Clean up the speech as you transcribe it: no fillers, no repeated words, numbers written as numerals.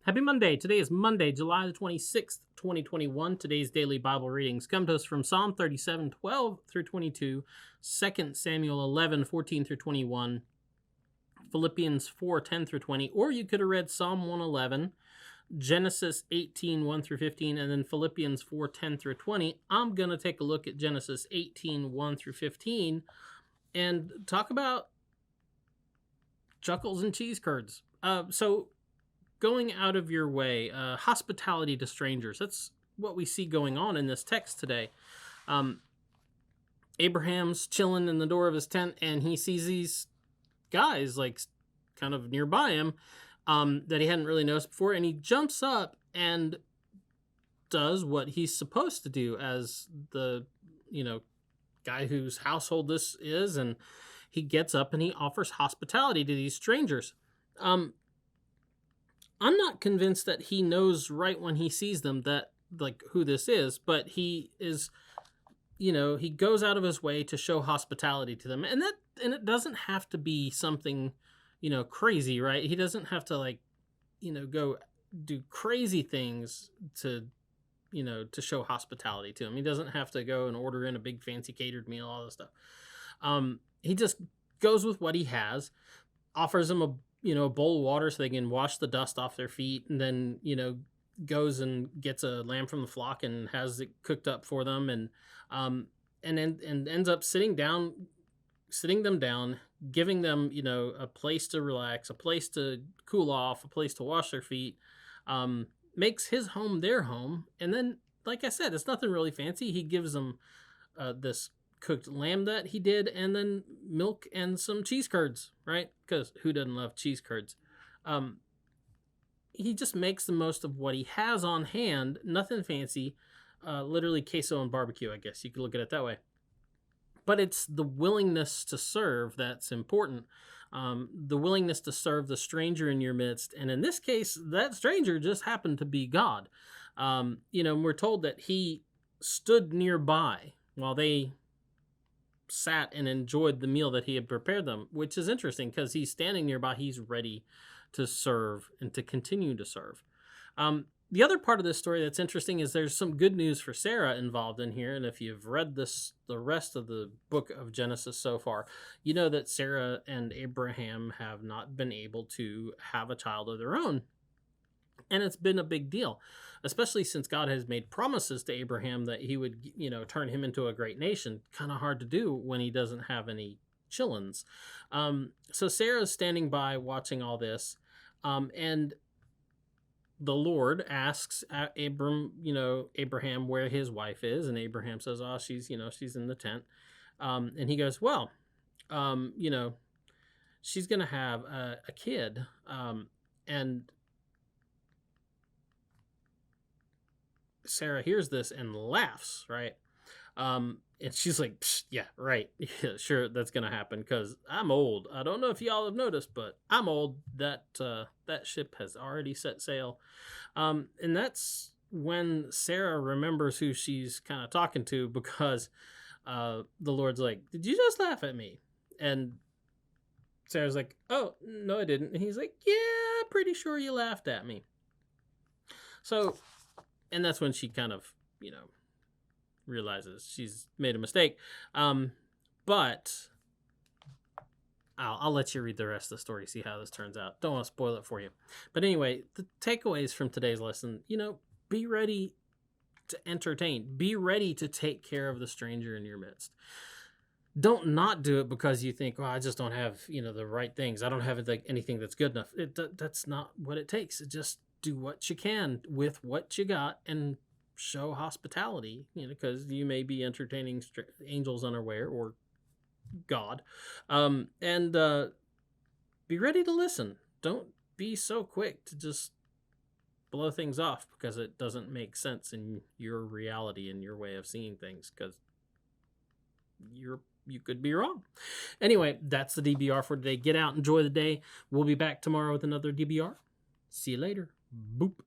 Happy Monday. Today is Monday, July the 26th, 2021. Today's daily Bible readings come to us from Psalm 37, 12 through 22, 2 Samuel 11, 14 through 21, Philippians 4, 10 through 20, or you could have read Psalm 111, Genesis 18, 1 through 15, and then Philippians 4, 10 through 20. I'm going to take a look at Genesis 18, 1 through 15, and talk about Chuckles and Cheese Curds. Going out of your way, hospitality to strangers. That's what we see going on in this text today. Abraham's chilling in the door of his tent, and he sees these guys like kind of nearby him that he hadn't really noticed before, and he jumps up and does what he's supposed to do as the guy whose household this is, and he gets up and he offers hospitality to these strangers. I'm not convinced that he knows right when he sees them that like who this is, but he is, he goes out of his way to show hospitality to them, and it doesn't have to be something, crazy, right? He doesn't have to go do crazy things to show hospitality to him. He doesn't have to go and order in a big fancy catered meal, all this stuff. He just goes with what he has, offers them a bowl of water so they can wash the dust off their feet, and then, goes and gets a lamb from the flock and has it cooked up for them, and ends up sitting them down, giving them, a place to relax, a place to cool off, a place to wash their feet, makes his home their home. And then, like I said, it's nothing really fancy. He gives them this cooked lamb that he did, and then milk and some cheese curds, right? Because who doesn't love cheese curds? He just makes the most of what he has on hand. Nothing fancy, literally queso and barbecue, I guess you could look at it that way. But it's the willingness to serve that's important. The willingness to serve the stranger in your midst. And in this case, that stranger just happened to be God. We're told that he stood nearby while they sat and enjoyed the meal that he had prepared them, which is interesting because he's standing nearby. He's ready to serve and to continue to serve. The other part of this story that's interesting is there's some good news for Sarah involved in here. And if you've read the rest of the book of Genesis so far, you know that Sarah and Abraham have not been able to have a child of their own. And it's been a big deal, especially since God has made promises to Abraham that he would, turn him into a great nation. Kind of hard to do when he doesn't have any chillins. So Sarah's standing by watching all this. And the Lord asks Abraham where his wife is. And Abraham says, oh, she's in the tent. And he goes, well, she's going to have a kid. And Sarah hears this and laughs, right? And she's like, yeah, right. Yeah, sure, that's going to happen because I'm old. I don't know if y'all have noticed, but I'm old. That ship has already set sail. And that's when Sarah remembers who she's kind of talking to, because the Lord's like, did you just laugh at me? And Sarah's like, oh, no, I didn't. And he's like, yeah, pretty sure you laughed at me. So... and that's when she kind of, realizes she's made a mistake. But I'll let you read the rest of the story, see how this turns out. Don't want to spoil it for you. But anyway, the takeaways from today's lesson, be ready to entertain. Be ready to take care of the stranger in your midst. Don't not do it because you think, well, I just don't have, the right things. I don't have anything that's good enough. That's not what it takes. It just do what you can with what you got and show hospitality, because you may be entertaining angels unaware or God. And be ready to listen. Don't be so quick to just blow things off because it doesn't make sense in your reality and your way of seeing things, because you could be wrong. Anyway, that's the DBR for today. Get out, enjoy the day. We'll be back tomorrow with another DBR. See you later. Boop.